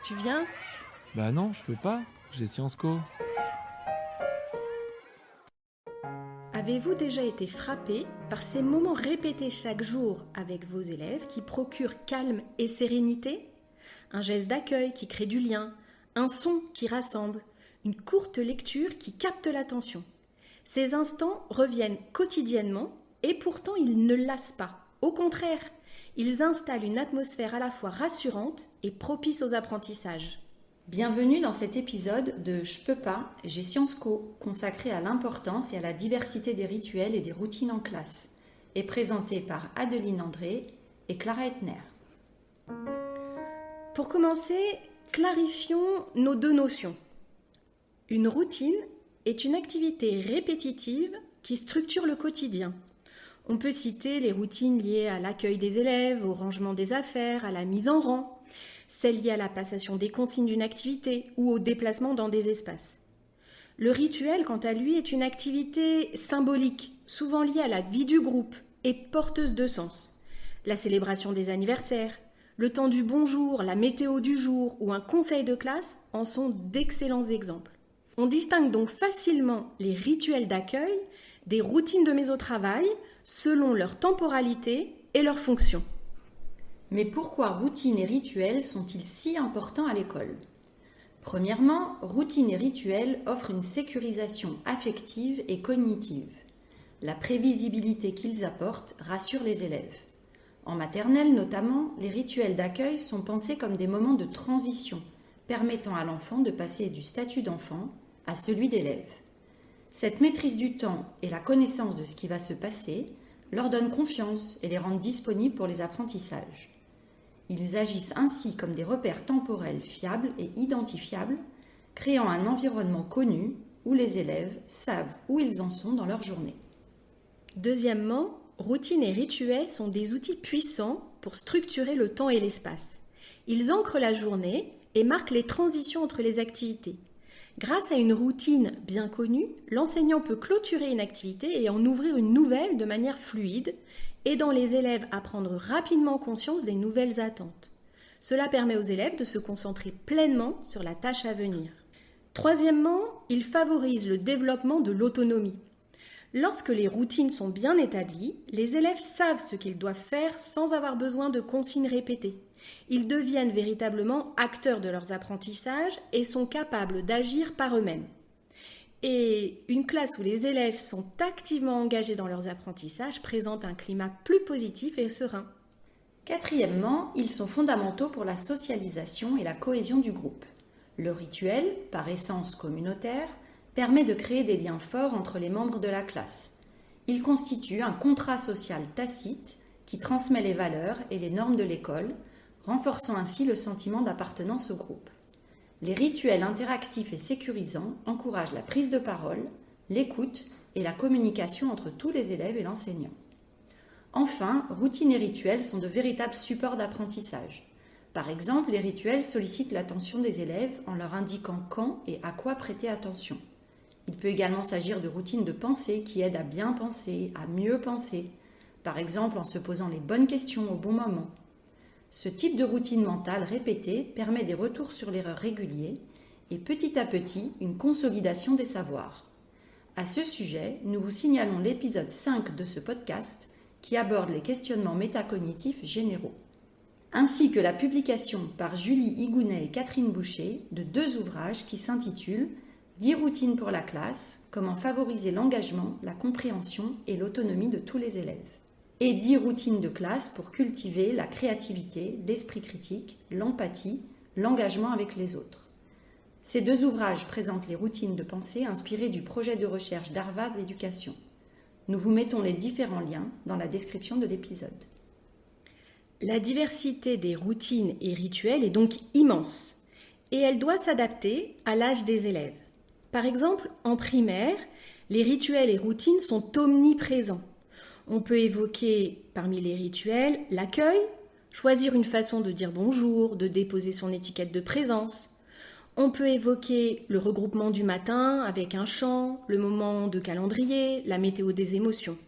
Tu viens? Bah non, je peux pas, j'ai Sciences Co. Avez-vous déjà été frappé par ces moments répétés chaque jour avec vos élèves qui procurent calme et sérénité? Un geste d'accueil qui crée du lien, un son qui rassemble, une courte lecture qui capte l'attention. Ces instants reviennent quotidiennement et pourtant ils ne lassent pas. Au contraire, ils installent une atmosphère à la fois rassurante et propice aux apprentissages. Bienvenue dans cet épisode de Je peux pas, j'ai Sciences Co, consacré à l'importance et à la diversité des rituels et des routines en classe, et présenté par Adeline André et Clara Etner. Pour commencer, clarifions nos deux notions. Une routine est une activité répétitive qui structure le quotidien. On peut citer les routines liées à l'accueil des élèves, au rangement des affaires, à la mise en rang, celles liées à la passation des consignes d'une activité ou au déplacement dans des espaces. Le rituel, quant à lui, est une activité symbolique, souvent liée à la vie du groupe et porteuse de sens. La célébration des anniversaires, le temps du bonjour, la météo du jour ou un conseil de classe en sont d'excellents exemples. On distingue donc facilement les rituels d'accueil des routines de mise au travail selon leur temporalité et leur fonction. Mais pourquoi routine et rituels sont-ils si importants à l'école ? Premièrement, routine et rituels offrent une sécurisation affective et cognitive. La prévisibilité qu'ils apportent rassure les élèves. En maternelle notamment, les rituels d'accueil sont pensés comme des moments de transition, permettant à l'enfant de passer du statut d'enfant à celui d'élève. Cette maîtrise du temps et la connaissance de ce qui va se passer leur donnent confiance et les rendent disponibles pour les apprentissages. Ils agissent ainsi comme des repères temporels fiables et identifiables, créant un environnement connu où les élèves savent où ils en sont dans leur journée. Deuxièmement, routines et rituels sont des outils puissants pour structurer le temps et l'espace. Ils ancrent la journée et marquent les transitions entre les activités. Grâce à une routine bien connue, l'enseignant peut clôturer une activité et en ouvrir une nouvelle de manière fluide, aidant les élèves à prendre rapidement conscience des nouvelles attentes. Cela permet aux élèves de se concentrer pleinement sur la tâche à venir. Troisièmement, il favorise le développement de l'autonomie. Lorsque les routines sont bien établies, les élèves savent ce qu'ils doivent faire sans avoir besoin de consignes répétées. Ils deviennent véritablement acteurs de leurs apprentissages et sont capables d'agir par eux-mêmes. Et une classe où les élèves sont activement engagés dans leurs apprentissages présente un climat plus positif et serein. Quatrièmement, ils sont fondamentaux pour la socialisation et la cohésion du groupe. Le rituel, par essence communautaire, permet de créer des liens forts entre les membres de la classe. Il constitue un contrat social tacite qui transmet les valeurs et les normes de l'école, renforçant ainsi le sentiment d'appartenance au groupe. Les rituels interactifs et sécurisants encouragent la prise de parole, l'écoute et la communication entre tous les élèves et l'enseignant. Enfin, routines et rituels sont de véritables supports d'apprentissage. Par exemple, les rituels sollicitent l'attention des élèves en leur indiquant quand et à quoi prêter attention. Il peut également s'agir de routines de pensée qui aident à bien penser, à mieux penser, par exemple en se posant les bonnes questions au bon moment. Ce type de routine mentale répétée permet des retours sur l'erreur réguliers et petit à petit une consolidation des savoirs. À ce sujet, nous vous signalons l'épisode 5 de ce podcast qui aborde les questionnements métacognitifs généraux, ainsi que la publication par Julie Higounet et Catherine Boucher de 2 ouvrages qui s'intitulent « 10 routines pour la classe, comment favoriser l'engagement, la compréhension et l'autonomie de tous les élèves » et 10 routines de classe pour cultiver la créativité, l'esprit critique, l'empathie, l'engagement avec les autres. Ces 2 ouvrages présentent les routines de pensée inspirées du projet de recherche d'Harvard Éducation. Nous vous mettons les différents liens dans la description de l'épisode. La diversité des routines et rituels est donc immense et elle doit s'adapter à l'âge des élèves. Par exemple, en primaire, les rituels et routines sont omniprésents. On peut évoquer parmi les rituels l'accueil, choisir une façon de dire bonjour, de déposer son étiquette de présence. On peut évoquer le regroupement du matin avec un chant, le moment de calendrier, la météo des émotions.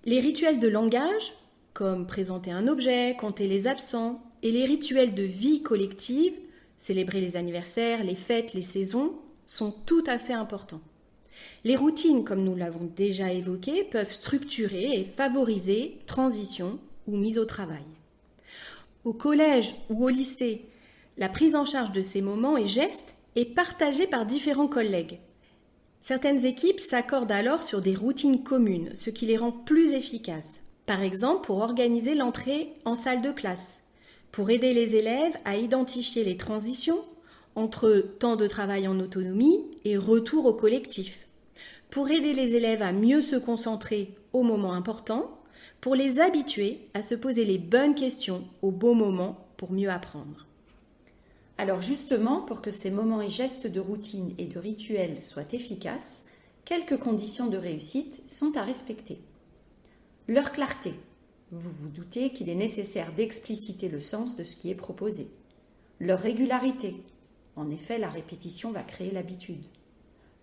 Les rituels de langage, comme présenter un objet, compter les absents, et les rituels de vie collective, célébrer les anniversaires, les fêtes, les saisons, sont tout à fait importants. Les routines, comme nous l'avons déjà évoqué, peuvent structurer et favoriser transition ou mise au travail. Au collège ou au lycée, la prise en charge de ces moments et gestes est partagée par différents collègues. Certaines équipes s'accordent alors sur des routines communes, ce qui les rend plus efficaces. Par exemple, pour organiser l'entrée en salle de classe, pour aider les élèves à identifier les transitions entre temps de travail en autonomie et retour au collectif, pour aider les élèves à mieux se concentrer aux moments importants, pour les habituer à se poser les bonnes questions au bon moment pour mieux apprendre. Alors justement, pour que ces moments et gestes de routine et de rituels soient efficaces, quelques conditions de réussite sont à respecter. Leur clarté. Vous vous doutez qu'il est nécessaire d'expliciter le sens de ce qui est proposé. Leur régularité. En effet, la répétition va créer l'habitude.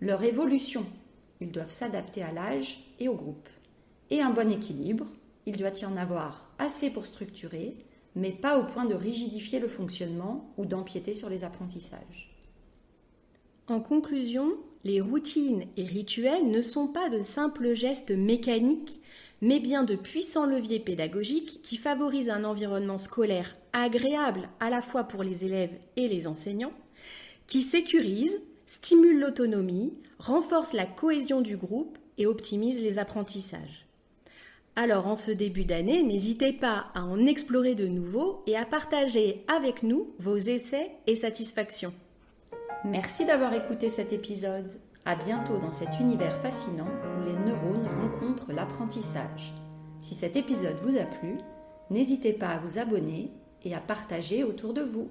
Leur évolution. Ils doivent s'adapter à l'âge et au groupe. Et un bon équilibre. Il doit y en avoir assez pour structurer, mais pas au point de rigidifier le fonctionnement ou d'empiéter sur les apprentissages. En conclusion, les routines et rituels ne sont pas de simples gestes mécaniques, mais bien de puissants leviers pédagogiques qui favorisent un environnement scolaire agréable à la fois pour les élèves et les enseignants, qui sécurisent, stimulent l'autonomie, renforcent la cohésion du groupe et optimisent les apprentissages. Alors en ce début d'année, n'hésitez pas à en explorer de nouveaux et à partager avec nous vos essais et satisfactions. Merci d'avoir écouté cet épisode. À bientôt dans cet univers fascinant où les neurones rencontrent l'apprentissage. Si cet épisode vous a plu, n'hésitez pas à vous abonner et à partager autour de vous.